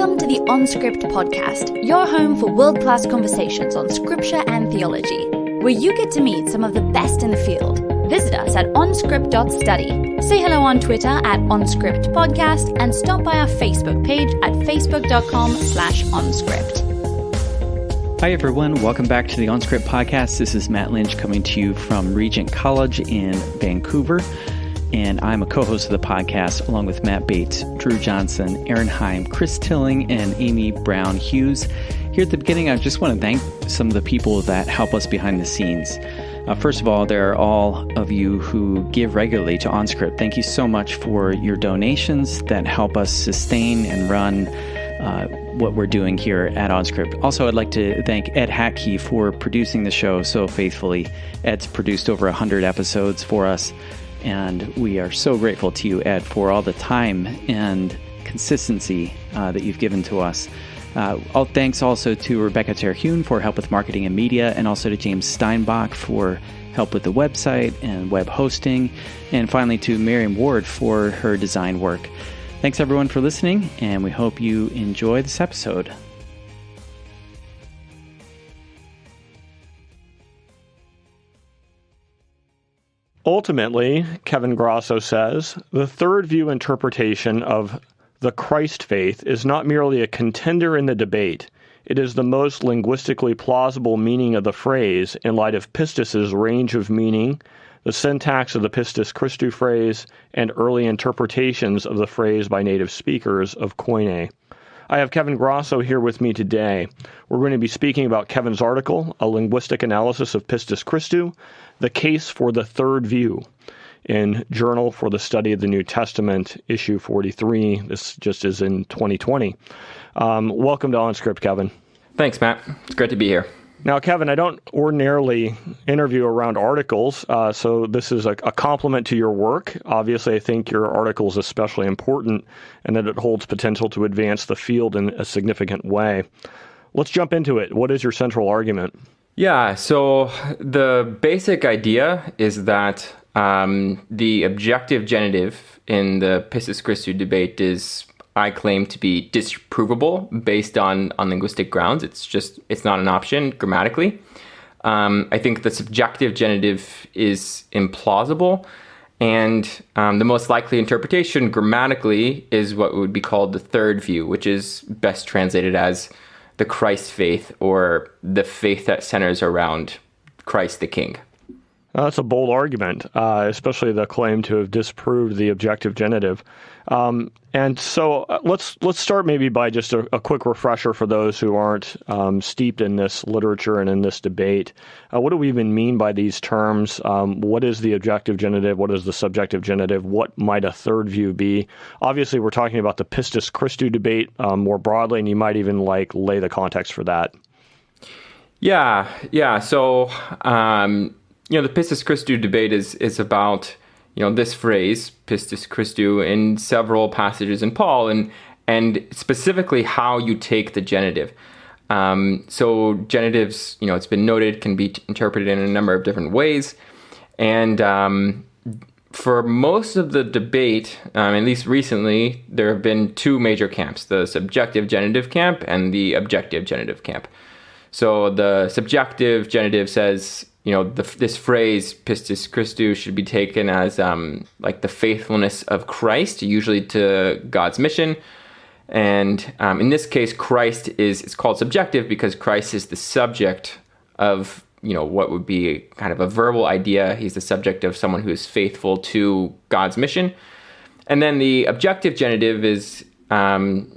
Welcome to the OnScript podcast, your home for world-class conversations on scripture and theology, where you get to meet some of the best in the field. Visit us at onscript.study. Say hello on Twitter at onscriptpodcast and stop by our Facebook page at facebook.com/onscript. Hi everyone, welcome back to the OnScript podcast. This is Matt Lynch coming to you from Regent College in Vancouver. And I'm a co-host of the podcast along with Matt Bates, Drew Johnson, Aaron Heim, Chris Tilling, and Amy Brown Hughes. Here at the beginning, I just want to thank some of the people that help us behind the scenes. First of all, there are all of you who give regularly to OnScript. Thank you so much for your donations that help us sustain and run what we're doing here at OnScript. Also, I'd like to thank Ed Hatkey for producing the show so faithfully. Ed's produced over 100 episodes for us. And we are so grateful to you, Ed, for all the time and consistency that you've given to us. All thanks also to Rebecca Terhune for help with marketing and media, and also to James Steinbach for help with the website and web hosting, and finally to Miriam Ward for her design work. Thanks everyone for listening, and we hope you enjoy this episode. Ultimately, Kevin Grasso says, the third view interpretation of the Christ faith is not merely a contender in the debate. It is the most linguistically plausible meaning of the phrase in light of pistis's range of meaning, the syntax of the pistis Christou phrase, and early interpretations of the phrase by native speakers of Koine. I have Kevin Grasso here with me today. We're going to be speaking about Kevin's article, A Linguistic Analysis of Pistis Christou, The Case for the Third View, in Journal for the Study of the New Testament, issue 43. This just is in 2020. Welcome to OnScript, Kevin. Thanks, Matt. It's great to be here. Now, Kevin, I don't ordinarily interview around articles, so this is a compliment to your work. Obviously, I think your article is especially important and that it holds potential to advance the field in a significant way. Let's jump into it. What is your central argument? Yeah, so the basic idea is that the objective genitive in the pistis Christou debate is, I claim, to be disprovable based on linguistic grounds. It's not an option grammatically. I think the subjective genitive is implausible, and the most likely interpretation grammatically is what would be called the third view, which is best translated as the Christ faith, or the faith that centers around Christ the King. That's a bold argument, especially the claim to have disproved the objective genitive. And so let's start maybe by just a quick refresher for those who aren't steeped in this literature and in this debate. What do we even mean by these terms? What is the objective genitive? What is the subjective genitive? What might a third view be? Obviously, we're talking about the pistis Christou debate more broadly, and you might even lay the context for that. Yeah. So, the pistis Christou debate is about this phrase, pistis Christou, in several passages in Paul, and specifically how you take the genitive. So genitives, it's been noted, can be interpreted in a number of different ways. And for most of the debate, at least recently, there have been two major camps, the subjective genitive camp and the objective genitive camp. So the subjective genitive says, this phrase, pistis Christou, should be taken as the faithfulness of Christ, usually to God's mission. And in this case, Christ it's called subjective because Christ is the subject of, what would be kind of a verbal idea. He's the subject of someone who is faithful to God's mission. And then the objective genitive is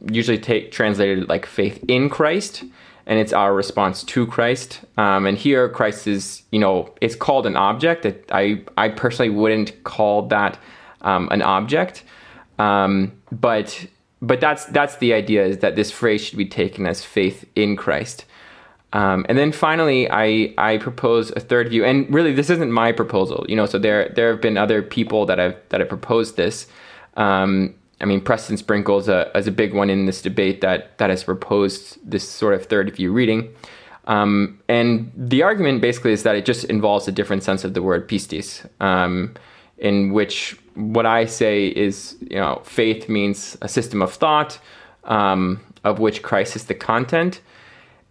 usually translated like faith in Christ. And it's our response to Christ. And here, Christ is, it's called an object. I personally wouldn't call that an object. But that's the idea, is that this phrase should be taken as faith in Christ. And then finally, I propose a third view. And really, this isn't my proposal. So there have been other people that have proposed this. Preston Sprinkle is a big one in this debate that has proposed this sort of third view reading. And the argument basically is that it just involves a different sense of the word pistис, in which what I say is, faith means a system of thought, of which Christ is the content.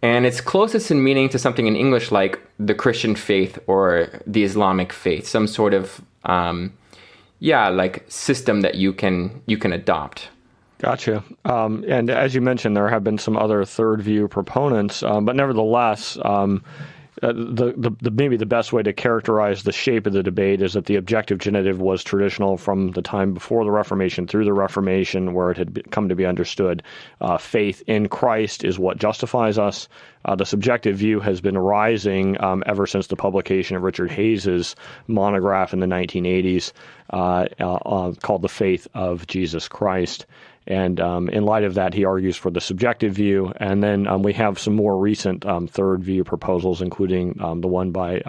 And it's closest in meaning to something in English like the Christian faith or the Islamic faith, some sort of, like system that you can adopt. Gotcha. And as you mentioned, there have been some other third view proponents, but nevertheless, maybe the best way to characterize the shape of the debate is that the objective genitive was traditional from the time before the Reformation through the Reformation, where it had come to be understood. Faith in Christ is what justifies us. The subjective view has been rising ever since the publication of Richard Hayes's monograph in the 1980s called The Faith of Jesus Christ. And in light of that, he argues for the subjective view. And then we have some more recent third view proposals, including the one by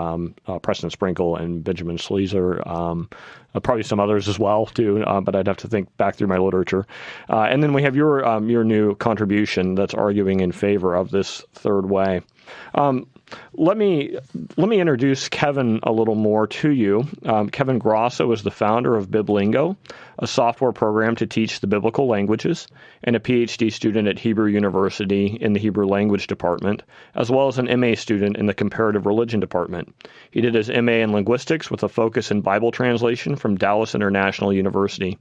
Preston Sprinkle and Benjamin Schleiser, probably some others as well, too, but I'd have to think back through my literature. And then we have your new contribution that's arguing in favor of this third way. Let me introduce Kevin a little more to you. Kevin Grosso is the founder of Biblingo, a software program to teach the biblical languages, and a PhD student at Hebrew University in the Hebrew Language Department, as well as an MA student in the Comparative Religion Department. He did his MA in linguistics with a focus in Bible translation from Dallas International University.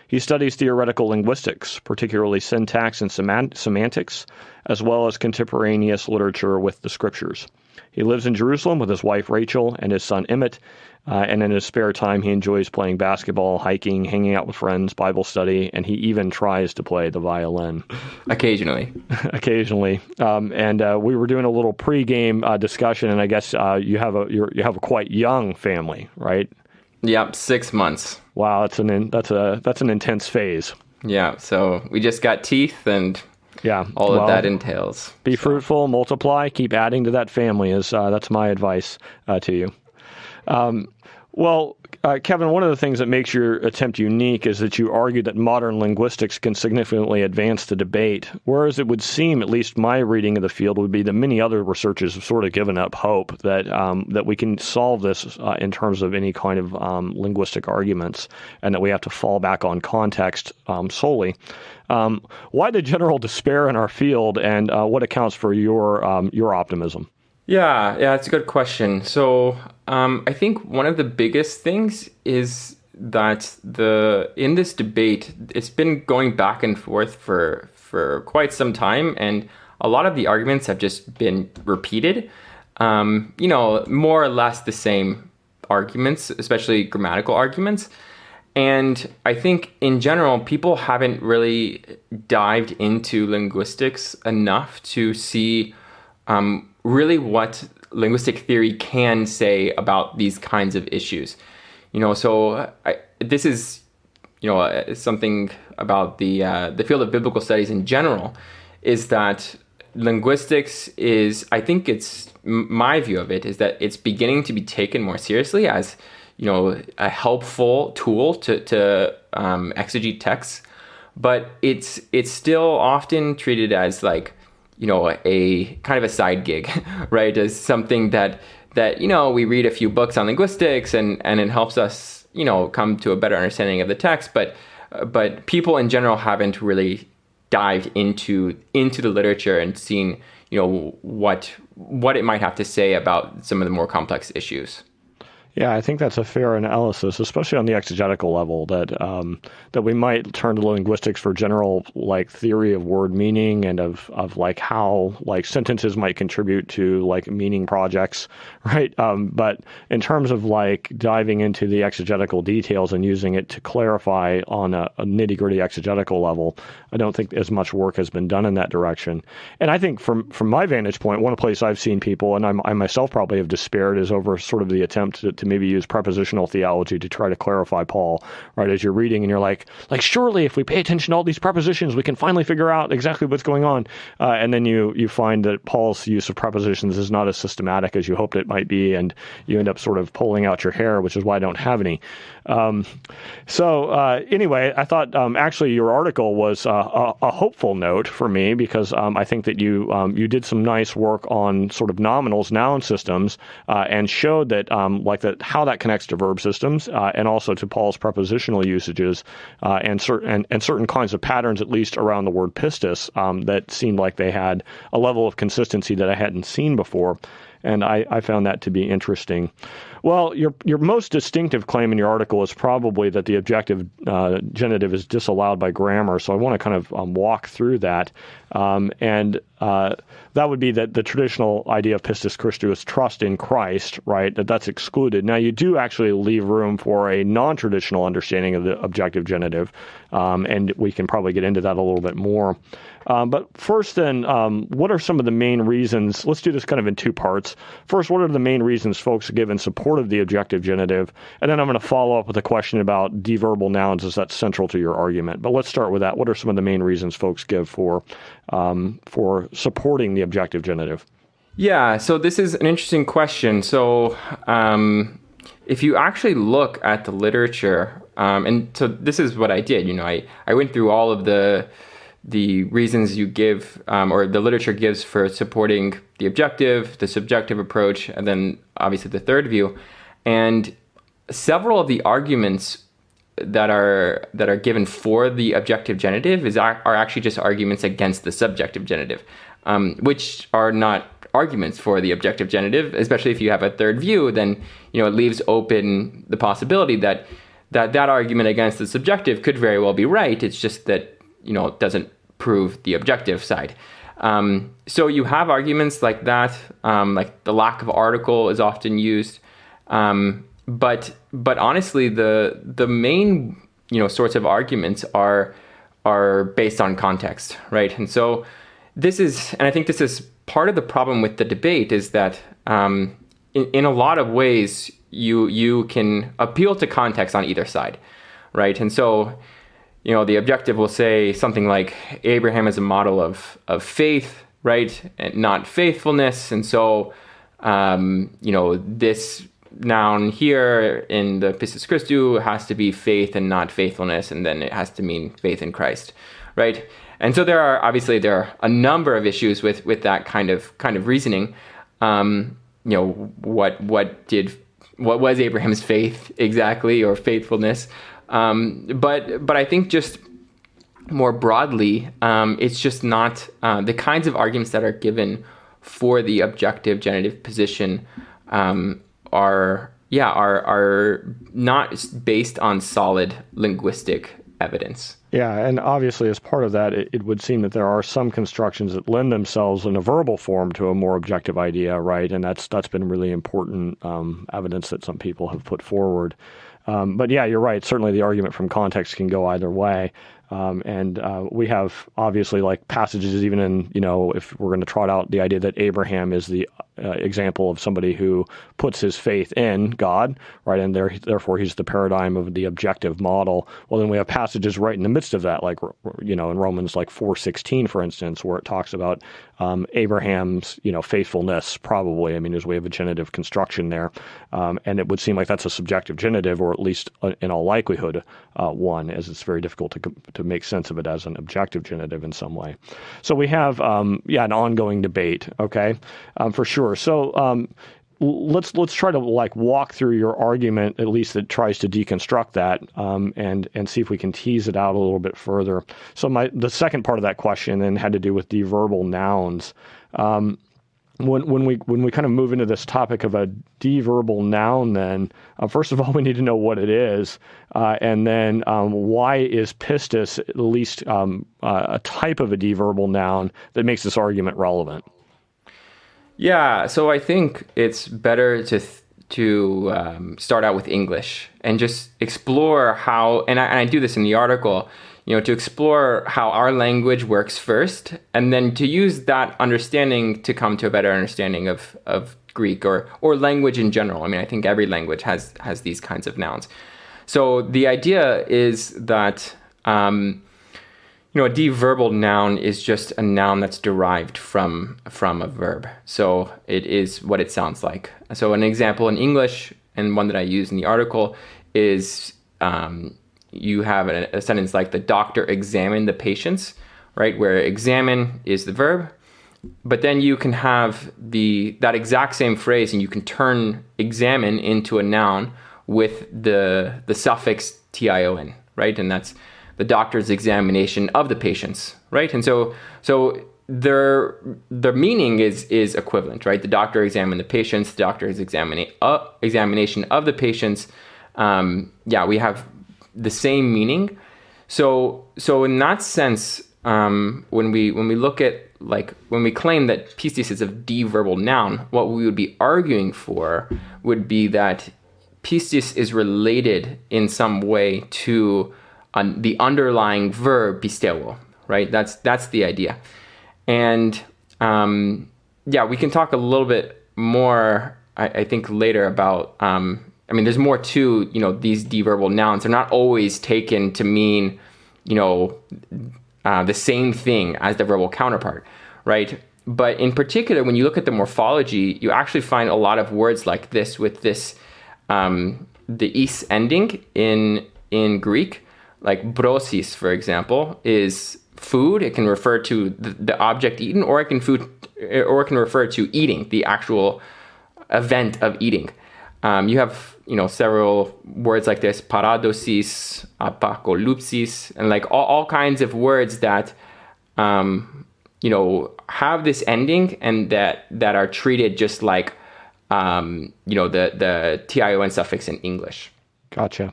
He studies theoretical linguistics, particularly syntax and semantics, as well as contemporaneous literature with the scriptures. He lives in Jerusalem with his wife Rachel and his son Emmett, and in his spare time he enjoys playing basketball, hiking, hanging out with friends, Bible study, and he even tries to play the violin. Occasionally. Occasionally. And we were doing a little pregame discussion, and I guess you have a quite young family, right? Yep, 6 months. Wow, that's an intense phase. Yeah, so we just got teeth and all of that entails. Be fruitful, multiply, keep adding to that family. That's my advice to you. Kevin, one of the things that makes your attempt unique is that you argue that modern linguistics can significantly advance the debate, whereas it would seem, at least my reading of the field, would be that many other researchers have sort of given up hope that we can solve this in terms of any kind of linguistic arguments, and that we have to fall back on context solely. Why the general despair in our field, and what accounts for your optimism? Yeah, it's a good question. So I think one of the biggest things is that in this debate, it's been going back and forth for quite some time, and a lot of the arguments have just been repeated. More or less the same arguments, especially grammatical arguments. And I think in general, people haven't really dived into linguistics enough to see really what linguistic theory can say about these kinds of issues. This is, something about the field of biblical studies in general, is that linguistics is, I think it's, my view of it is that it's beginning to be taken more seriously as, a helpful tool to exegete texts, but it's still often treated as like, a kind of a side gig, right? As something that we read a few books on linguistics and it helps us, come to a better understanding of the text. But people in general haven't really dived into the literature and seen, what it might have to say about some of the more complex issues. Yeah, I think that's a fair analysis, especially on the exegetical level, that we might turn to linguistics for general theory of word meaning and of how sentences might contribute to meaning projects, right? But in terms of diving into the exegetical details and using it to clarify on a nitty-gritty exegetical level, I don't think as much work has been done in that direction. And I think from my vantage point, one place I've seen people, and I myself probably have despaired, is over sort of the attempt to maybe use prepositional theology to try to clarify Paul, right? As you're reading and you're like surely if we pay attention to all these prepositions, we can finally figure out exactly what's going on. And then you find that Paul's use of prepositions is not as systematic as you hoped it might be, and you end up sort of pulling out your hair, which is why I don't have any. Anyway, I thought actually your article was a hopeful note for me, because I think that you did some nice work on sort of nominals, noun systems, and showed that how that connects to verb systems and also to Paul's prepositional usages and certain kinds of patterns, at least around the word pistis, that seemed like they had a level of consistency that I hadn't seen before. And I found that to be interesting. Well, your most distinctive claim in your article is probably that the objective genitive is disallowed by grammar. So I want to kind of walk through that. And that would be that the traditional idea of pistis Christou is trust in Christ, right? That's excluded. Now, you do actually leave room for a non-traditional understanding of the objective genitive, and we can probably get into that a little bit more. But first then, what are some of the main reasons? Let's do this kind of in two parts. First, what are the main reasons folks give in support of the objective genitive? And then I'm going to follow up with a question about deverbal nouns, as that's central to your argument. But let's start with that. What are some of the main reasons folks give for supporting the objective genitive? Yeah, so this is an interesting question. So if you actually look at the literature, and so this is what I did. I went through all of the reasons you give, or the literature gives for supporting the objective, the subjective approach, and then obviously the third view. And several of the arguments that are given for the objective genitive are actually just arguments against the subjective genitive, which are not arguments for the objective genitive. Especially if you have a third view, then it leaves open the possibility that argument against the subjective could very well be right. It's just that it doesn't prove the objective side. So you have arguments like that, like the lack of article is often used. But honestly, the main sorts of arguments are based on context, right? And so I think this is part of the problem with the debate, is that in a lot of ways you can appeal to context on either side, right? And so the objective will say something like Abraham is a model of faith, right, and not faithfulness, and so this noun here in the pistis Christou has to be faith and not faithfulness, and then it has to mean faith in Christ, right? And so there are a number of issues with that kind of reasoning. What was Abraham's faith exactly, or faithfulness? But I think just more broadly, it's just not the kinds of arguments that are given for the objective genitive position are not based on solid linguistic evidence. Yeah, and obviously as part of that, it would seem that there are some constructions that lend themselves in a verbal form to a more objective idea, right? And that's been really important evidence that some people have put forward. But yeah, you're right. Certainly the argument from context can go either way. And we have obviously like passages even in, if we're going to trot out the idea that Abraham is the example of somebody who puts his faith in God, right? And therefore he's the paradigm of the objective model. Well, then we have passages right in the midst of that, like, in Romans like 4:16, for instance, where it talks about Abraham's, faithfulness, probably. I mean, as we have a genitive construction there. And it would seem like that's a subjective genitive, or at least in all likelihood one, as it's very difficult to make sense of it as an objective genitive in some way. So we have, an ongoing debate, okay, for sure. So let's try to walk through your argument, at least that tries to deconstruct that, and see if we can tease it out a little bit further. So the second part of that question then had to do with deverbal nouns. When we kind of move into this topic of a deverbal noun, then first of all we need to know what it is, and then why is pistis at least a type of a deverbal noun that makes this argument relevant? Yeah, so I think it's better to start out with English and just explore how, and I do this in the article, to explore how our language works first, and then to use that understanding to come to a better understanding of Greek or language in general. I mean, I think every language has these kinds of nouns. So the idea is that a deverbal noun is just a noun that's derived from a verb. So it is what it sounds like. So an example in English, and one that I use in the article, is you have a sentence like the doctor examined the patients, right? Where examine is the verb, But then you can have that exact same phrase, and you can turn examine into a noun with the suffix tion, right? And that's the doctor's examination of the patients, right? And so their meaning is equivalent, right? The doctor examined the patients, the doctor's examination of the patients. We have the same meaning. So in that sense, when we look at, like, when we claim that pistис is a deverbal noun, what we would be arguing for would be that pistис is related in some way to the underlying verb pisteuo, right? That's the idea. And we can talk a little bit more, I think, later about, there's more to, these deverbal nouns. They're not always taken to mean, the same thing as the verbal counterpart, right? But in particular, when you look at the morphology, you actually find a lot of words like this with this, the is ending in Greek, like brosis, for example, is food. It can refer to the object eaten, or it can refer to eating, the actual event of eating. You have, several words like this, paradosis, apocalypsis, and like all kinds of words that, have this ending and that are treated just like, the tion suffix in English. Gotcha.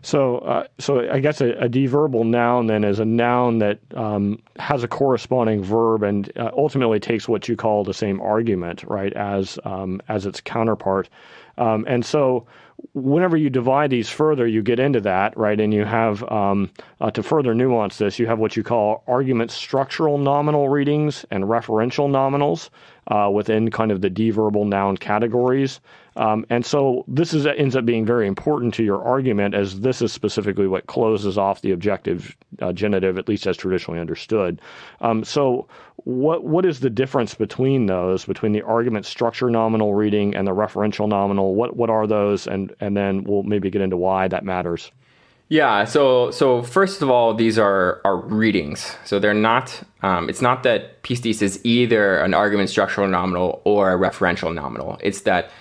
So I guess a deverbal noun then is a noun that has a corresponding verb and ultimately takes what you call the same argument, right, as its counterpart. And so whenever you divide these further, you get into that, right, and you have, to further nuance this, you have what you call argument structural nominal readings and referential nominals within kind of the deverbal noun categories. And so this ends up being very important to your argument, as this is specifically what closes off the objective genitive, at least as traditionally understood. So what is the difference between those, between the argument structure nominal reading and the referential nominal? What are those? And then we'll maybe get into why that matters. Yeah, so first of all, these are readings. So they're not, it's not that pistис is either an argument structural nominal or a referential nominal. It's that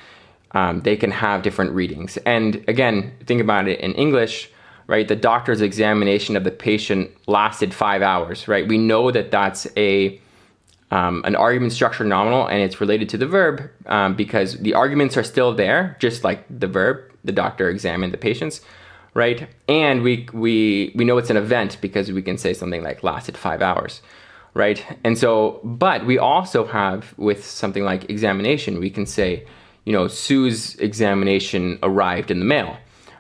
they can have different readings. And again, think about it in English, right? The doctor's examination of the patient lasted 5 hours, right? We know that that's an argument structure nominal, and it's related to the verb because the arguments are still there, just like the verb, the doctor examined the patients, right? And we know it's an event because we can say something like lasted 5 hours, right? And so, but we also have, with something like examination, we can say, Sue's examination arrived in the mail,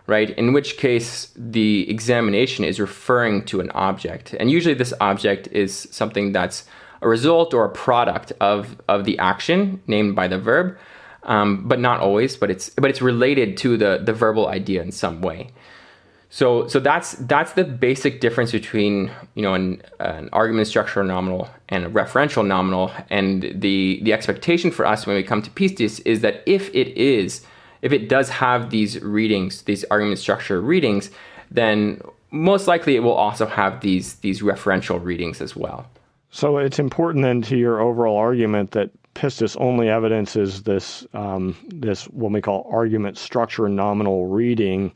right? In which case the examination is referring to an object. And usually this object is something that's a result or a product of the action named by the verb, but not always, but it's related to the verbal idea in some way. So that's the basic difference between an argument structural nominal and a referential nominal, and the expectation for us when we come to pistис is that if it does have these readings, these argument structure readings, then most likely it will also have these referential readings as well. So it's important then to your overall argument that pistis only evidences this what we call argument structure nominal reading.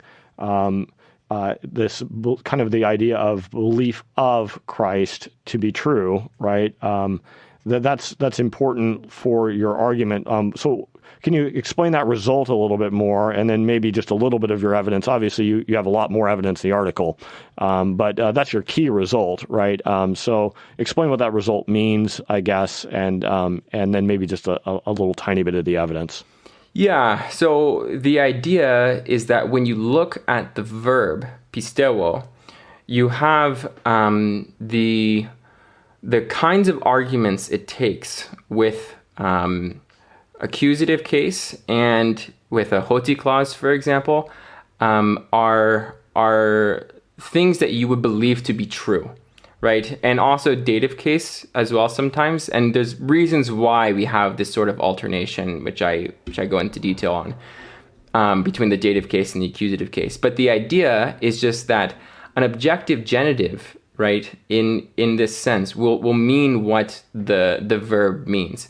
This kind of the idea of belief of Christ to be true, right? That's important for your argument. So can you explain that result a little bit more, and then maybe just a little bit of your evidence? Obviously, you have a lot more evidence in the article, but that's your key result, right? So explain what that result means, I guess, and then maybe just a little tiny bit of the evidence. Yeah, so the idea is that when you look at the verb pisteuo, you have the kinds of arguments it takes with accusative case and with a hoti clause, for example, are things that you would believe to be true, right? And also dative case as well sometimes. And there's reasons why we have this sort of alternation, which I go into detail on, between the dative case and the accusative case. But the idea is just that an objective genitive, right, in this sense will mean what the verb means.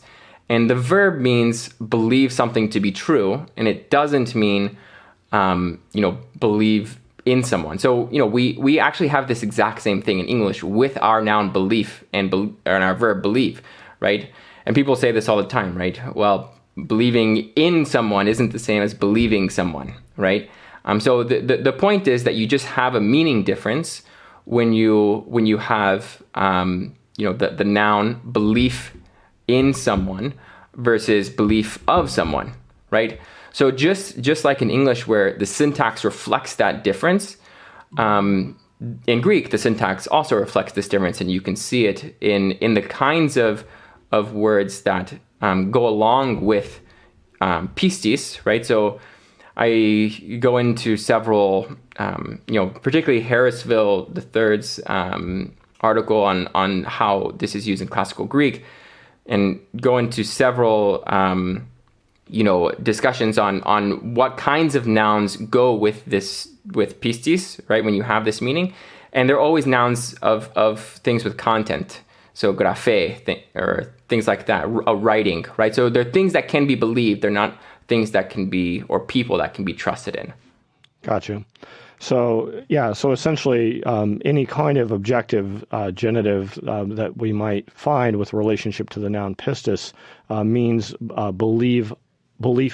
And the verb means believe something to be true, and it doesn't mean, believe in someone. So, we actually have this exact same thing in English with our noun belief and our verb believe, right? And people say this all the time, right? Well, believing in someone isn't the same as believing someone, right? So the point is that you just have a meaning difference when you have the noun belief in someone versus belief of someone, right? So just like in English where the syntax reflects that difference, in Greek the syntax also reflects this difference, and you can see it in the kinds of words that go along with pistис, right? So I go into several, particularly Harrisville III's article on how this is used in classical Greek, and go into several, discussions on what kinds of nouns go with pistис, right? When you have this meaning, and they're always nouns of things with content. So graphe, or things like that, a writing, right? So they're things that can be believed. They're not things that can be, or people that can be trusted in. Gotcha. So, so essentially any kind of objective genitive that we might find with relationship to the noun pistis means belief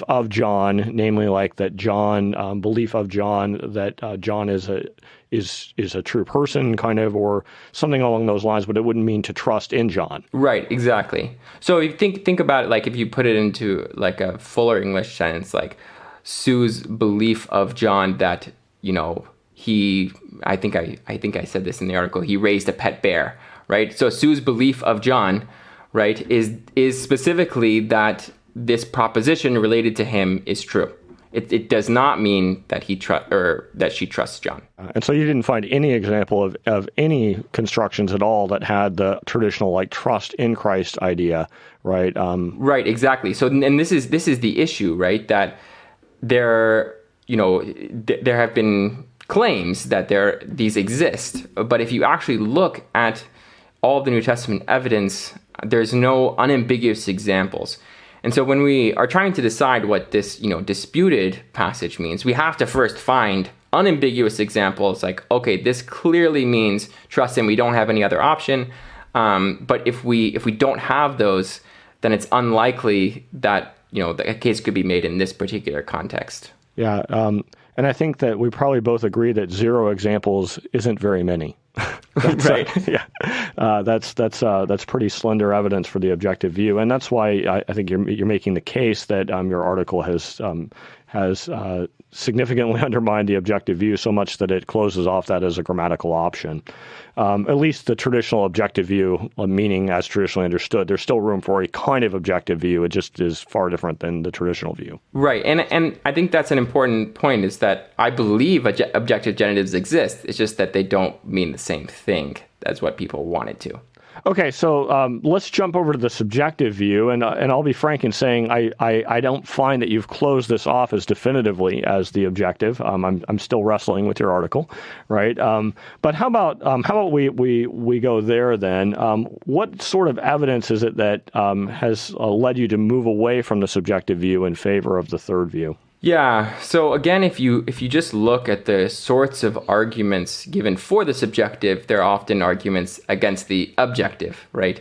of John, namely like that John, belief of John, that John is a true person, kind of, or something along those lines, but it wouldn't mean to trust in John. Right, exactly. So if you think about it, like if you put it into like a fuller English sense, like Sue's belief of John that, I think I said this in the article, he raised a pet bear, right? So Sue's belief of John, right, is specifically that this proposition related to him is true. It does not mean that that she trusts John. And so you didn't find any example of any constructions at all that had the traditional like trust in Christ idea, right? Right, exactly. So, and this is the issue, right? That there have been claims that these exist, but if you actually look at all of the New Testament evidence, there's no unambiguous examples. And so when we are trying to decide what this, disputed passage means, we have to first find unambiguous examples like, okay, this clearly means trust him. We don't have any other option. But if we don't have those, then it's unlikely that, a case could be made in this particular context. Yeah. And I think that we probably both agree that 0 examples isn't very many. Right. That's pretty slender evidence for the objective view, and that's why I think you're making the case that your article has significantly undermined the objective view so much that it closes off that as a grammatical option. At least the traditional objective view, meaning as traditionally understood, there's still room for a kind of objective view. It just is far different than the traditional view. Right, and I think that's an important point, is that I believe objective genitives exist. It's just that they don't mean the same thing as what people wanted to. Okay, so let's jump over to the subjective view, and I'll be frank in saying I don't find that you've closed this off as definitively as the objective. I'm still wrestling with your article, right? But how about we go there then? What sort of evidence is it that has led you to move away from the subjective view in favor of the third view? Yeah. So again, if you just look at the sorts of arguments given for the subjective, they're often arguments against the objective, right?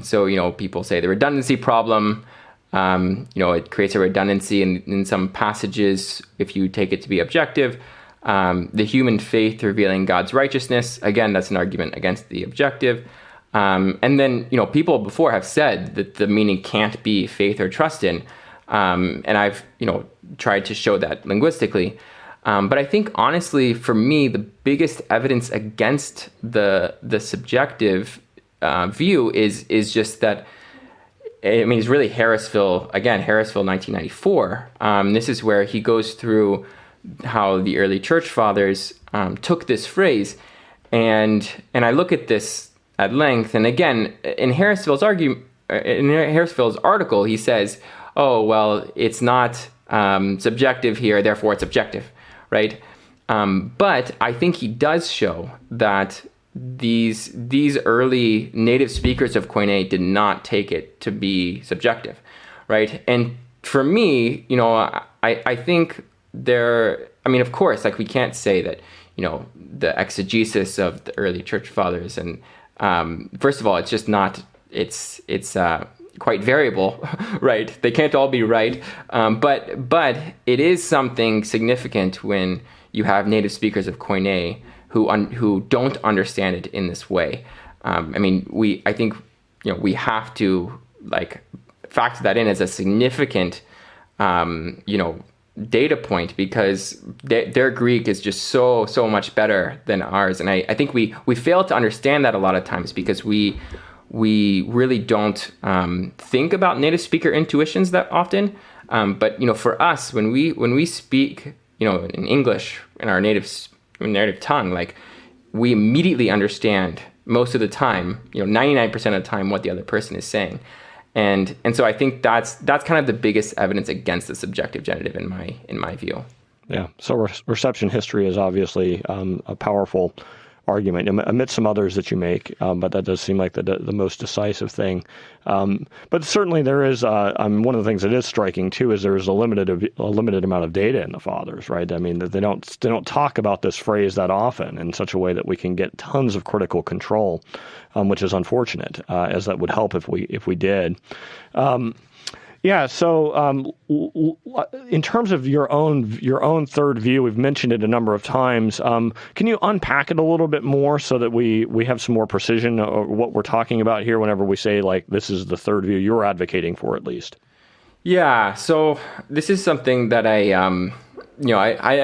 So, people say the redundancy problem, it creates a redundancy in some passages if you take it to be objective. The human faith revealing God's righteousness, again, that's an argument against the objective. And then, people before have said that the meaning can't be faith or trust in. And I've, tried to show that linguistically. But I think, honestly, for me, the biggest evidence against the subjective view is just that, it's really Harrisville, 1994. This is where he goes through how the early church fathers took this phrase. And I look at this at length. And again, in Harrisville's article, he says, oh, well, it's not subjective here, therefore it's objective, right? But I think he does show that these early native speakers of Koine did not take it to be subjective, right? And for me, I think of course, like we can't say that, the exegesis of the early church fathers and first of all, it's just not, it's quite variable, right? They can't all be right. But it is something significant when you have native speakers of Koine who don't understand it in this way. I think we have to factor that in as a significant, data point, because their Greek is just so much better than ours. And I think we fail to understand that a lot of times because we really don't think about native speaker intuitions that often. But for us, when we speak, in English, in our native tongue, we immediately understand most of the time, 99% of the time, what the other person is saying. And so I think that's kind of the biggest evidence against the subjective genitive in my view. Yeah. So reception history is obviously a powerful argument amidst some others that you make, but that does seem like the most decisive thing. But certainly there is one of the things that is striking too is there is a limited amount of data in the fathers, right? That they don't talk about this phrase that often in such a way that we can get tons of critical control, which is unfortunate, as that would help if we did. Yeah. So, in terms of your own third view, we've mentioned it a number of times. Can you unpack it a little bit more so that we have some more precision of what we're talking about here whenever we say this is the third view you're advocating for, at least? Yeah. So this is something that I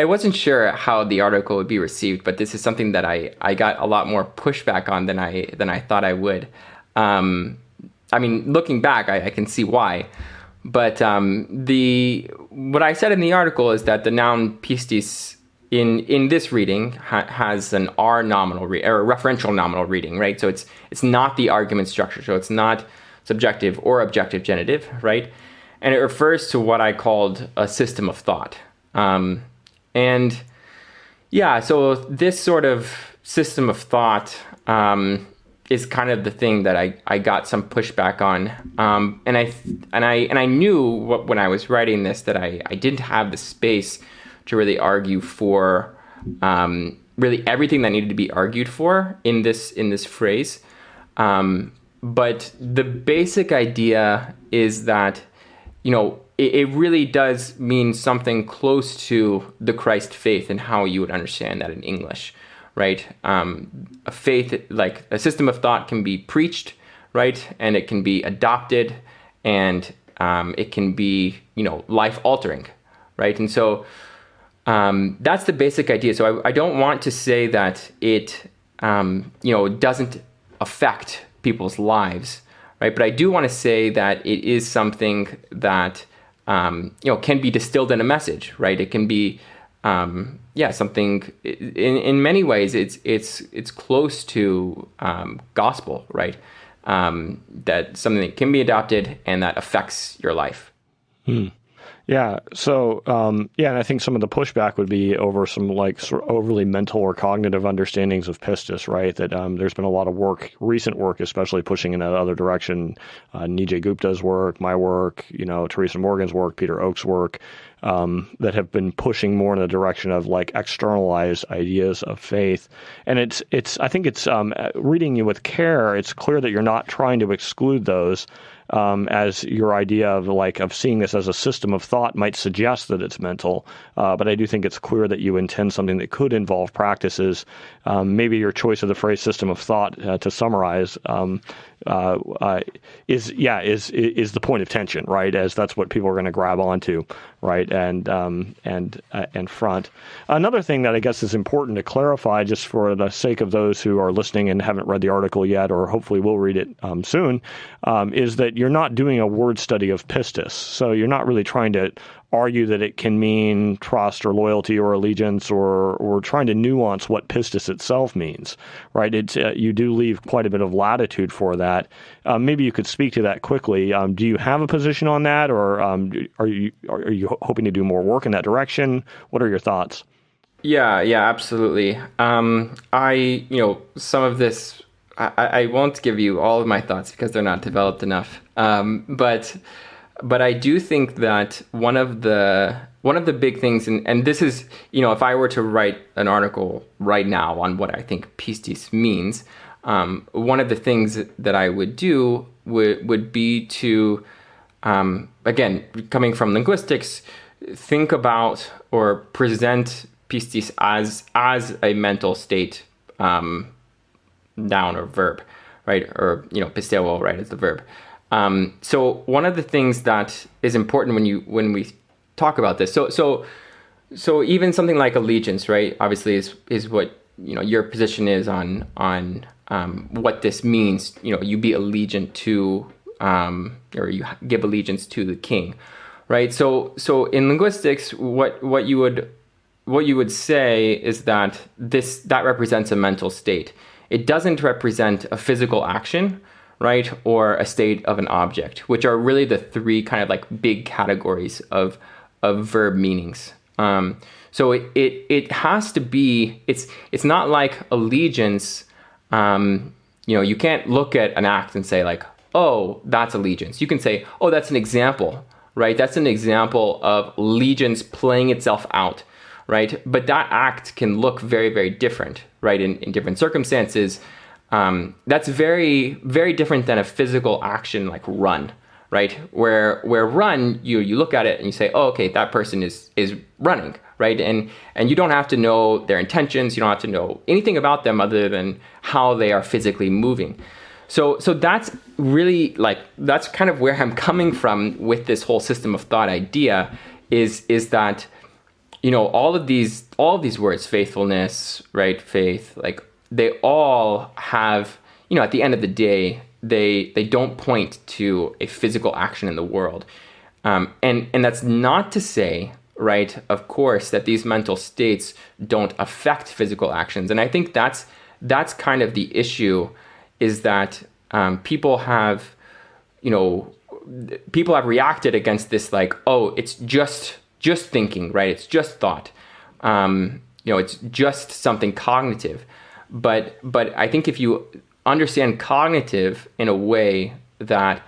wasn't sure how the article would be received, but this is something that I got a lot more pushback on than I thought I would. Looking back, I can see why. But what I said in the article is that the noun pistís in this reading has an R nominal or a referential nominal reading, right? So it's not the argument structure, so it's not subjective or objective genitive, right? And it refers to what I called a system of thought. So this sort of system of thought is kind of the thing that I got some pushback on, and I knew when I was writing this that I didn't have the space to really argue for really everything that needed to be argued for in this phrase. But the basic idea is that it really does mean something close to the Christ faith and how you would understand that in English. Right? A faith, like a system of thought, can be preached, right? And it can be adopted, and it can be, life-altering, right? And so that's the basic idea. So I don't want to say that it, doesn't affect people's lives, right? But I do want to say that it is something that, can be distilled in a message, right? It can be something in many ways it's close to gospel, right? That something that can be adopted and that affects your life. Yeah. So, and I think some of the pushback would be over some sort of overly mental or cognitive understandings of pistis, right? That there's been a lot of recent work, especially pushing in that other direction. Nijay Gupta's work, my work, Teresa Morgan's work, Peter Oak's work, that have been pushing more in the direction of externalized ideas of faith. And I think it's reading you with care, it's clear that you're not trying to exclude those. As your idea of seeing this as a system of thought might suggest that it's mental, but I do think it's clear that you intend something that could involve practices. Maybe your choice of the phrase "system of thought" to summarize is the point of tension, right? As that's what people are going to grab onto, right? And front. Another thing that I guess is important to clarify, just for the sake of those who are listening and haven't read the article yet, or hopefully will read it soon, is that you're not doing a word study of pistis. So you're not really trying to argue that it can mean trust or loyalty or allegiance, or trying to nuance what pistis itself means, right? It's you do leave quite a bit of latitude for that. Maybe you could speak to that quickly. Do you have a position on that, or are you hoping to do more work in that direction? What are your thoughts? Yeah, absolutely. Some of this, I won't give you all of my thoughts because they're not developed enough. But I do think that one of the big things, and this is, if I were to write an article right now on what I think pistís means, one of the things that I would do would be to, again, coming from linguistics, think about or present pistís as a mental state, noun or verb, right? Or, pisteuo, right, is the verb. So one of the things that is important when we talk about this, so even something like allegiance, right, obviously is what, your position is on what this means. You be allegiant to, or you give allegiance to the king, right? So in linguistics, what you would say is that that represents a mental state. It doesn't represent a physical action, right, or a state of an object, which are really the three kind of like big categories of verb meanings. So it has to be. It's not like allegiance. You can't look at an act and say like, oh, that's allegiance. You can say, oh, that's an example, right? That's an example of allegiance playing itself out, right? But that act can look very, very different, right? In different circumstances. That's very, very different than a physical action like run, right? Where run, you look at it and you say, oh, okay, that person is running, right? And you don't have to know their intentions. You don't have to know anything about them other than how they are physically moving. So that's really that's kind of where I'm coming from with this whole system of thought idea is that, all of these words, faithfulness, right? Faith, like they all have, at the end of the day, they don't point to a physical action in the world. And that's not to say, right, of course, that these mental states don't affect physical actions. And I think that's kind of the issue, is that people have reacted against this, like, oh, it's just thinking, right? It's just thought. It's just something cognitive. But I think if you understand cognitive in a way that,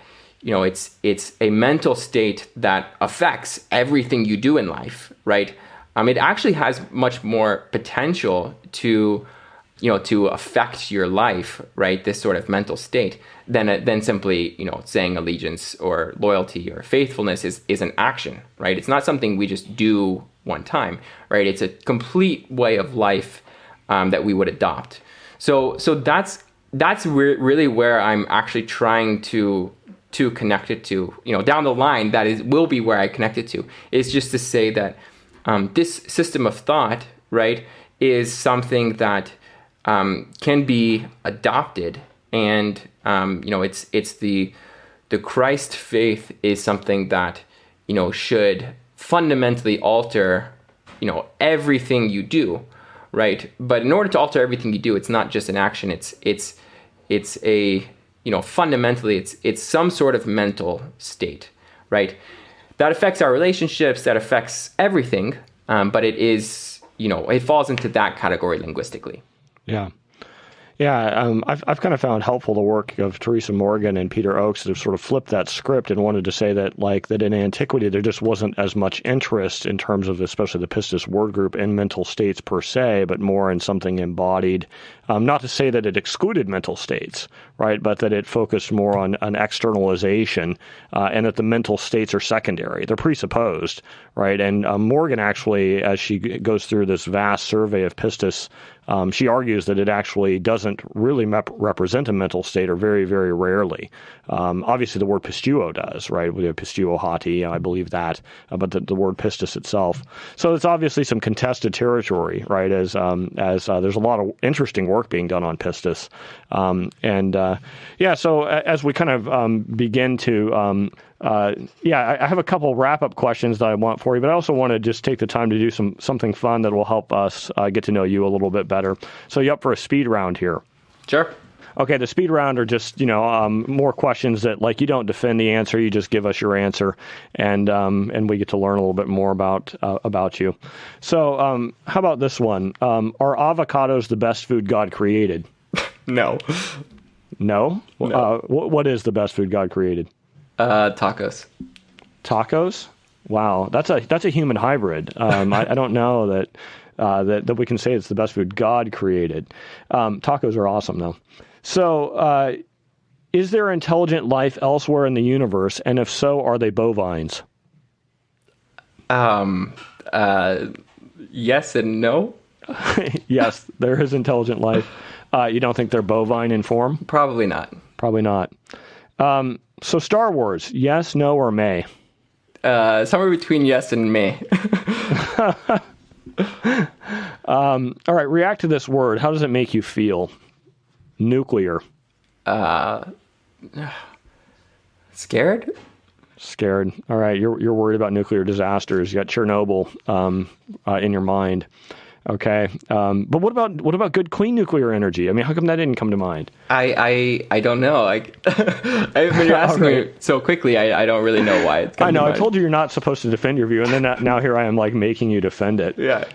it's a mental state that affects everything you do in life, right? It actually has much more potential to affect your life, right? This sort of mental state than simply, saying allegiance or loyalty or faithfulness is an action, right? It's not something we just do one time, right? It's a complete way of life that we would adopt. So that's really where I'm actually trying to connect it to, down the line, will be where I connect it to, is just to say that this system of thought, right, is something that can be adopted, and it's the Christ faith is something that should fundamentally alter everything you do, right? But in order to alter everything you do, it's not just an action. It's a fundamentally it's some sort of mental state, right? That affects our relationships. That affects everything. But it is it falls into that category linguistically. Yeah. Yeah, I've kind of found helpful the work of Teresa Morgan and Peter Oakes that have sort of flipped that script and wanted to say that that in antiquity there just wasn't as much interest in terms of especially the pistis word group in mental states per se, but more in something embodied. Not to say that it excluded mental states, right, but that it focused more on an externalization and that the mental states are secondary. They're presupposed, right? And Morgan actually, as she goes through this vast survey of pistis, she argues that it actually doesn't really represent a mental state, or very, very rarely. Obviously, the word pisteuo does, right? We have pisteuo hoti, I believe that, but the word pistis itself. So it's obviously some contested territory, right? As there's a lot of interesting work being done on pistis, So as we kind of begin to I have a couple wrap-up questions that I want for you, but I also want to just take the time to do something fun that will help us get to know you a little bit better. So you up for a speed round here? Sure. Okay, the speed round are just, more questions that, like, you don't defend the answer, you just give us your answer, and we get to learn a little bit more about you. So, how about this one? Are avocados the best food God created? No. No? No. What is the best food God created? Tacos. Tacos? Wow, that's a human hybrid. I don't know that we can say it's the best food God created. Tacos are awesome, though. So, is there intelligent life elsewhere in the universe, and if so, are they bovines? Yes and no. Yes, there is intelligent life. You don't think they're bovine in form? Probably not. Probably not. So Star Wars, yes, no, or may? Somewhere between yes and may. All right, react to this word. How does it make you feel? Nuclear. Scared? Scared. All right, you're worried about nuclear disasters. You got Chernobyl in your mind. Okay, but what about good, clean nuclear energy? I mean, how come that didn't come to mind? I don't know. When you're asking me so quickly, I don't really know why it's coming I know. to I mind. told you you're not supposed to defend your view, and then now here I am, like, making you defend it. Yeah.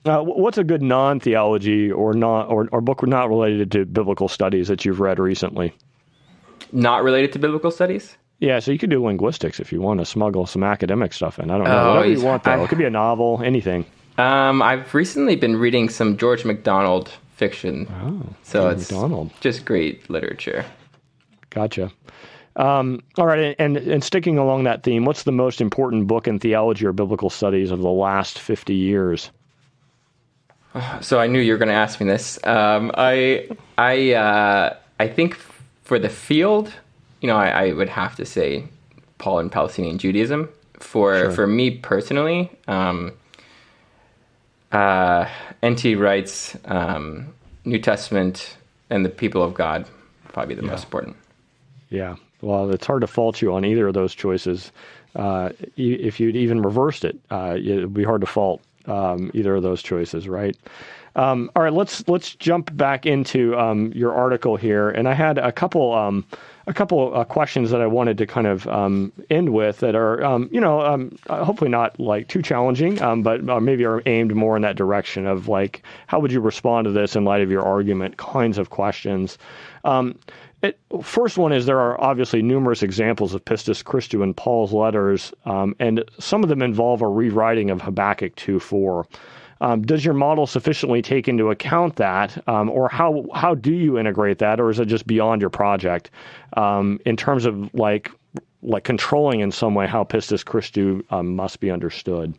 What's a good non-theology or book not related to biblical studies that you've read recently? Not related to biblical studies? Yeah, so you could do linguistics if you want to smuggle some academic stuff in. I don't know. Whatever you want, though. It could be a novel, anything. I've recently been reading some George MacDonald fiction. Oh, so George it's MacDonald. Just great literature. Gotcha. All right, and sticking along that theme, what's the most important book in theology or biblical studies of the last 50 years? So I knew you were going to ask me this. I think for the field, I would have to say Paul and Palestinian Judaism. For me personally, N.T. Wright's New Testament and the People of God probably the most important. Yeah. Well, it's hard to fault you on either of those choices. If you'd even reversed it, it would be hard to fault either of those choices, right? All right, let's jump back into your article here, and I had a couple questions that I wanted to kind of end with that are hopefully not like too challenging, but maybe are aimed more in that direction of like how would you respond to this in light of your argument kinds of questions. First one is there are obviously numerous examples of pistis Christou in Paul's letters, and some of them involve a rewriting of Habakkuk 2:4. Does your model sufficiently take into account that, or how do you integrate that, or is it just beyond your project in terms of like controlling in some way how pistis Christou must be understood?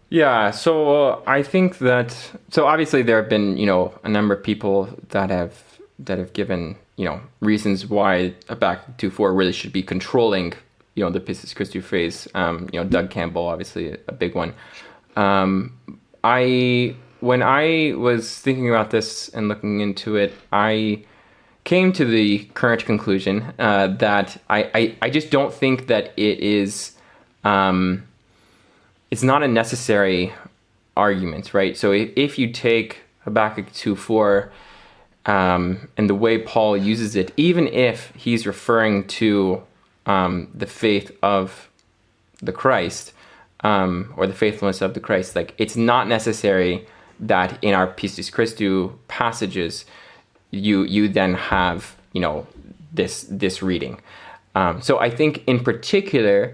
Yeah, so I think that obviously there have been a number of people that have given reasons why Habakkuk 2:4 really should be controlling the pistis Christou phrase. Doug Campbell, obviously a big one. When I was thinking about this and looking into it, I came to the current conclusion that I just don't think that it is it's not a necessary argument, right? So if you take Habakkuk 2:4 and the way Paul uses it, even if he's referring to the faith of the Christ, or the faithfulness of the Christ, like it's not necessary that in our pistis Christou passages you then have this reading. So I think in particular,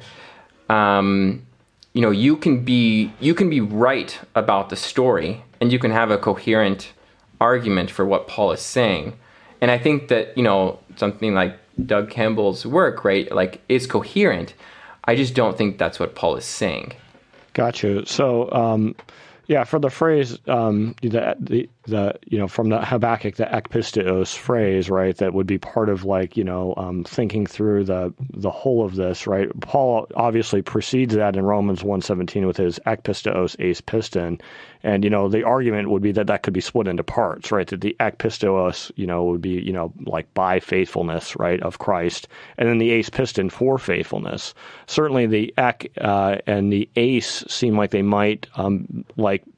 you can be right about the story and you can have a coherent argument for what Paul is saying. And I think that something like Doug Campbell's work, right, like is coherent. I just don't think that's what Paul is saying. Gotcha. So, for the phrase, from the Habakkuk, the ekpisteos phrase, right, that would be part of thinking through the whole of this, right? Paul obviously precedes that in Romans 1:17 with his ekpisteos eis piston. And, the argument would be that could be split into parts, right? That the ekpisteos, would be, by faithfulness, right, of Christ. And then the eis piston for faithfulness. Certainly the ek and the eis seem like they might,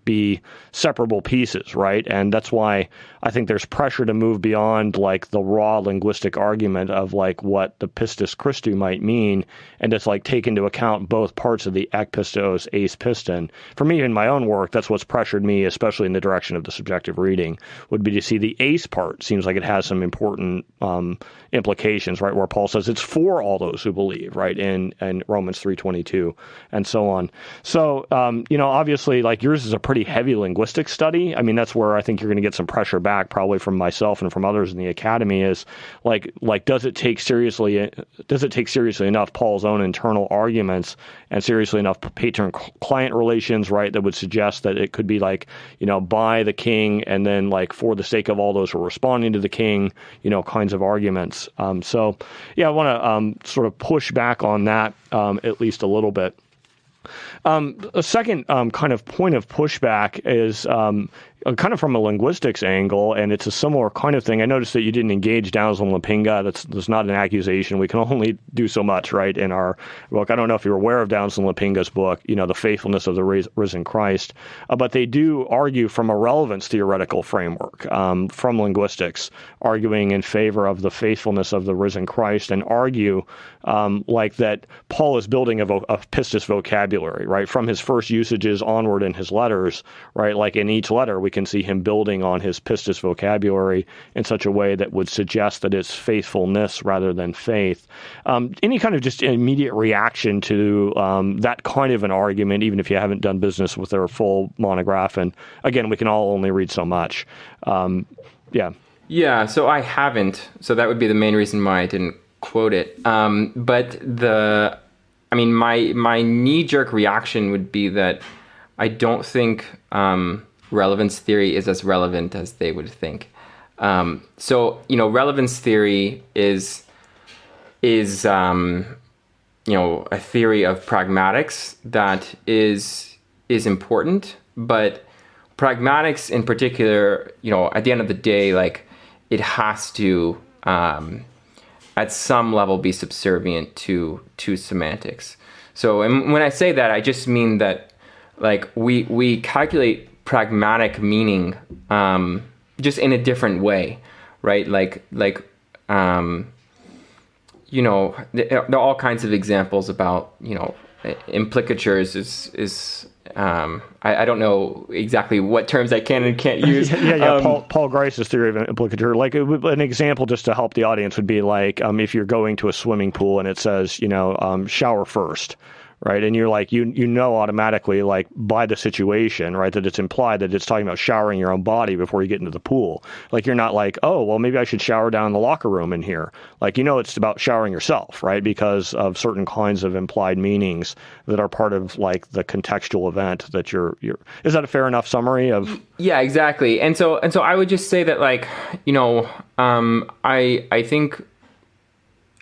be be separable pieces, right? And that's why I think there's pressure to move beyond like the raw linguistic argument of like what the pistis Christou might mean, and just like take into account both parts of the ek pistos, eis piston. For me, in my own work, that's what's pressured me, especially in the direction of the subjective reading, would be to see the eis part. Seems like it has some important implications, right? Where Paul says it's for all those who believe, right? In Romans 3:22 and so on. So, obviously, like yours is a pretty heavy linguistic study. I mean, that's where I think you're going to get some pressure back, probably from myself and from others in the academy. Is like does it take seriously enough Paul's own internal arguments and seriously enough patron-client relations, right? That would suggest that it could be like by the king and then like for the sake of all those who are responding to the king, kinds of arguments. So, I want to sort of push back on that at least a little bit. A second kind of point of pushback is kind of from a linguistics angle, and it's a similar kind of thing. I noticed that you didn't engage Downs and Lipinga. That's not an accusation. We can only do so much, right, in our book. I don't know if you're aware of Downs and Lipinga's book, The Faithfulness of the Risen Christ, but they do argue from a relevance theoretical framework from linguistics, arguing in favor of the faithfulness of the risen Christ, and argue like that Paul is building a pistis vocabulary, right, from his first usages onward in his letters, right, like in each letter we can see him building on his pistis vocabulary in such a way that would suggest that it's faithfulness rather than faith. Any kind of just immediate reaction to that kind of an argument, even if you haven't done business with their full monograph? And again, we can all only read so much. Yeah, so I haven't. So that would be the main reason why I didn't quote it. But my knee-jerk reaction would be that I don't think relevance theory is as relevant as they would think. Relevance theory is a theory of pragmatics that is important, but pragmatics in particular, at the end of the day, like it has to at some level be subservient to semantics. So, and when I say that, I just mean that like we calculate pragmatic meaning just in a different way, right? There are all kinds of examples about implicatures is I don't know exactly what terms I can and can't use. Paul Grice's theory of implicature, like an example just to help the audience would be like if you're going to a swimming pool and it says shower first, right? And you're like, automatically, like by the situation, right, that it's implied that it's talking about showering your own body before you get into the pool. Like you're not like, oh, well, maybe I should shower down in the locker room in here. Like, it's about showering yourself, right? Because of certain kinds of implied meanings that are part of like the contextual event that you're. Is that a fair enough summary of? Yeah, exactly. And so I would just say that like, I think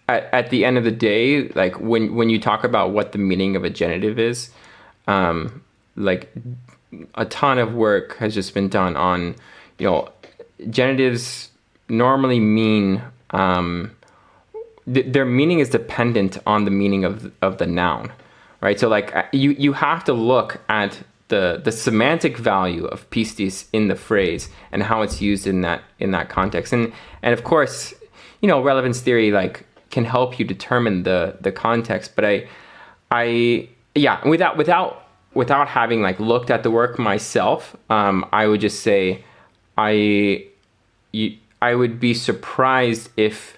at the end of the day, like when you talk about what the meaning of a genitive is, like a ton of work has just been done on, genitives normally mean, their meaning is dependent on the meaning of the noun, right? So like you have to look at the semantic value of pistис in the phrase and how it's used in that context. And of course, relevance theory, like, can help you determine the context, but without having like looked at the work myself, I would just say I would be surprised if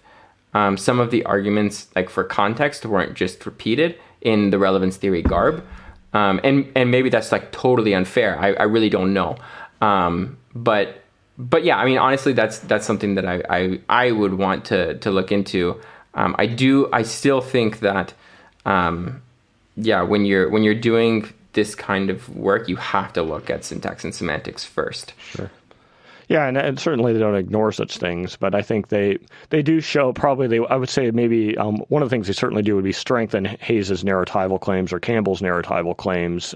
some of the arguments like for context weren't just repeated in the relevance theory garb, and maybe that's like totally unfair. I really don't know, but yeah, I mean honestly, that's something that I would want to look into. I still think that, when you're doing this kind of work, you have to look at syntax and semantics first. Sure. Yeah, and certainly they don't ignore such things, but I think they do show I would say maybe one of the things they certainly do would be strengthen Hayes's narratival claims or Campbell's narratival claims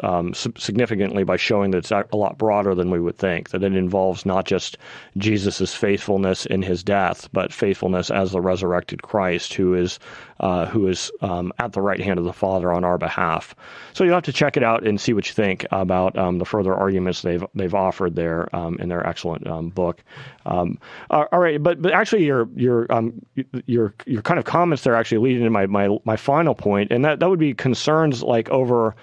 significantly by showing that it's a lot broader than we would think, that it involves not just Jesus' faithfulness in his death, but faithfulness as the resurrected Christ who is at the right hand of the Father on our behalf. So you'll have to check it out and see what you think about the further arguments they've offered there in their excellent book. All right, but actually your kind of comments there actually lead into my final point, and that would be concerns like over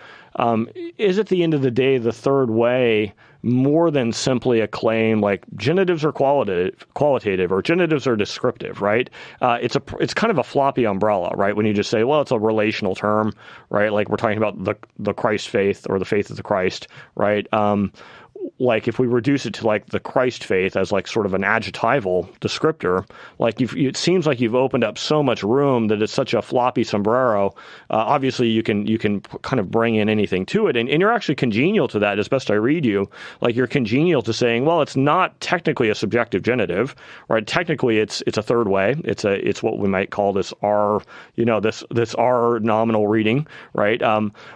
is at the end of the day the third way more than simply a claim like genitives are qualitative or genitives are descriptive, right? It's kind of a floppy umbrella, right? When you just say, well, it's a relational term, right? Like we're talking about the Christ faith or the faith of the Christ, right? Like if we reduce it to like the Christ faith as like sort of an adjectival descriptor, like it seems like you've opened up so much room that it's such a floppy sombrero. Obviously, you can kind of bring in anything to it, and you're actually congenial to that as best I read you. Like you're congenial to saying, well, it's not technically a subjective genitive, right? Technically, it's a third way. It's what we might call this R, this R nominal reading, right?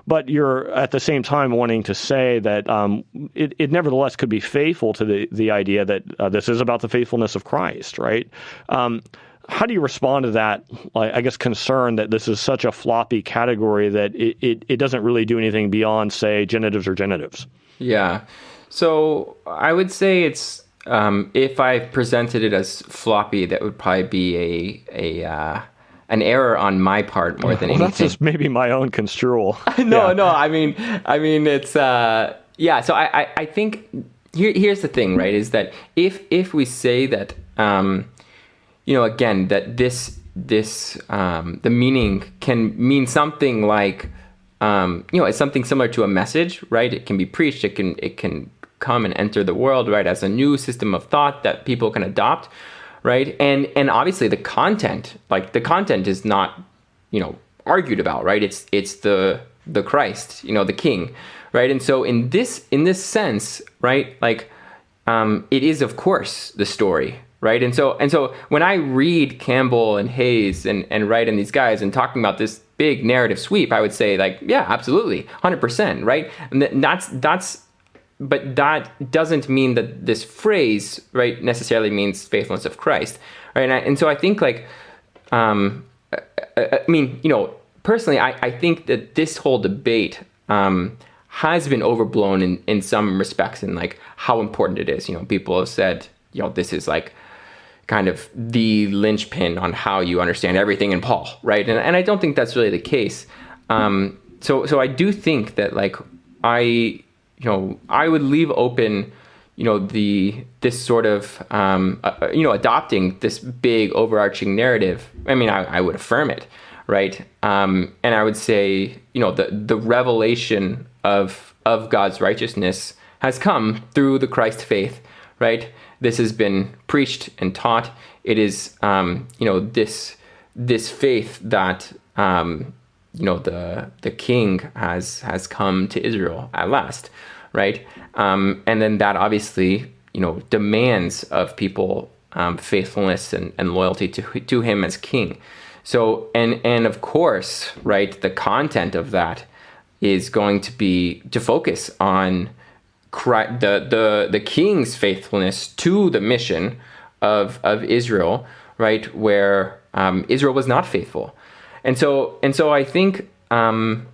But you're at the same time wanting to say that it nevertheless could be faithful to the idea that this is about the faithfulness of Christ, right? How do you respond to that, I guess, concern that this is such a floppy category that it doesn't really do anything beyond, say, genitives or genitives? Yeah. So I would say it's, if I presented it as floppy, that would probably be an error on my part more than anything. That's just maybe my own construal. No, I mean, it's, yeah. So I think here's the thing, right? Is that if we say that, again, that this the meaning can mean something like, it's something similar to a message, right? It can be preached. It can come and enter the world, right, as a new system of thought that people can adopt, right? And obviously the content is not, argued about, right? It's the Christ, the King, right? And so in this sense, right, like it is of course the story, right? And so when I read Campbell and Hayes and Wright and these guys and talking about this big narrative sweep, I would say like, yeah, absolutely, 100%, right? And but that doesn't mean that this phrase, right, necessarily means faithfulness of Christ, right? And so I think like, personally, I think that this whole debate has been overblown in some respects in like how important it is. People have said, this is like kind of the linchpin on how you understand everything in Paul, right? And I don't think that's really the case. So I do think that like I would leave open, this sort of, adopting this big overarching narrative. I mean, I would affirm it, right? And I would say, the revelation of God's righteousness has come through the Christ faith, right? This has been preached and taught. It is, this faith that, the King has come to Israel at last, right? And then that obviously, demands of people faithfulness and loyalty to him as King. So, and of course, right, the content of that is going to be to focus on the King's faithfulness to the mission of Israel, right, where Israel was not faithful. And so I think, what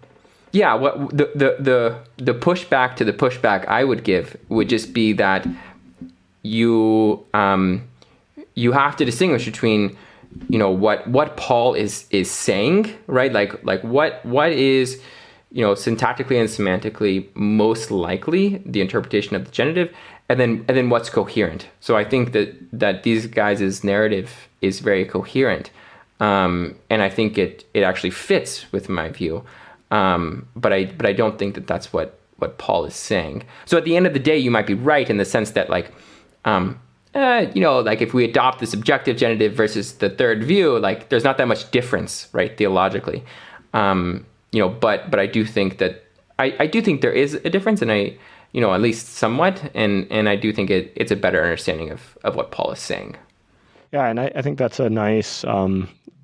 the pushback to the pushback I would give would just be that you have to distinguish between, what Paul is saying, right? Like what is, syntactically and semantically most likely the interpretation of the genitive, and then what's coherent. So I think that these guys' narrative is very coherent. And I think it actually fits with my view. But I don't think that that's what Paul is saying. So at the end of the day, you might be right in the sense that like, like if we adopt the subjective genitive versus the third view, like there's not that much difference, right, theologically. But I do think that I do think there is a difference, and at least somewhat. And I do think it's a better understanding of what Paul is saying. Yeah, and I think that's a nice,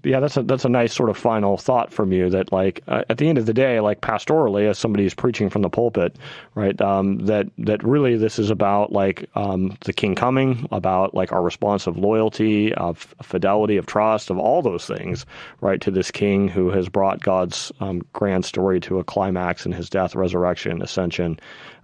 that's a nice sort of final thought from you that, like, at the end of the day, like pastorally, as somebody who's preaching from the pulpit, right, that really this is about, like, the King coming, about, like, our response of loyalty, of fidelity, of trust, of all those things, right, to this King who has brought God's grand story to a climax in his death, resurrection, ascension.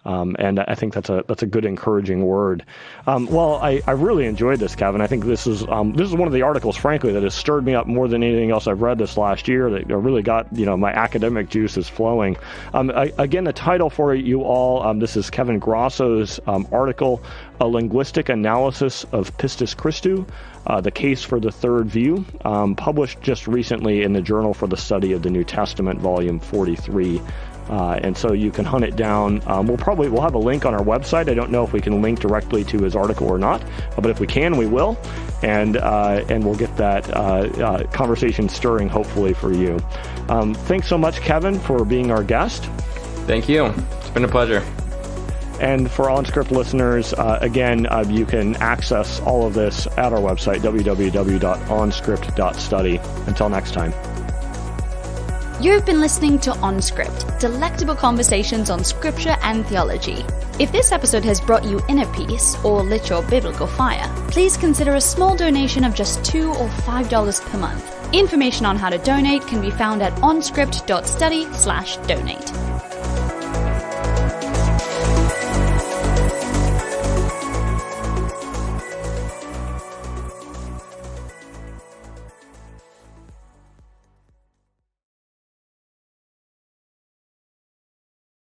And I think that's a good, encouraging word. Well, I really enjoyed this, Kevin. I think this is one of the articles, frankly, that has stirred me up more than anything else I've read this last year. That really got my academic juices flowing. Again, the title for you all. This is Kevin Grosso's article, "A Linguistic Analysis of Pistis Christou: The Case for the Third View," published just recently in the Journal for the Study of the New Testament, Volume 43. And so you can hunt it down. We'll have a link on our website. I don't know if we can link directly to his article or not, but if we can, we will. And we'll get that conversation stirring, hopefully, for you. Thanks so much, Kevin, for being our guest. Thank you. It's been a pleasure. And for OnScript listeners, again, you can access all of this at our website, www.onscript.study. Until next time. You've been listening to OnScript, delectable conversations on scripture and theology. If this episode has brought you inner peace or lit your biblical fire, please consider a small donation of just $2 or $5 per month. Information on how to donate can be found at onscript.study/donate.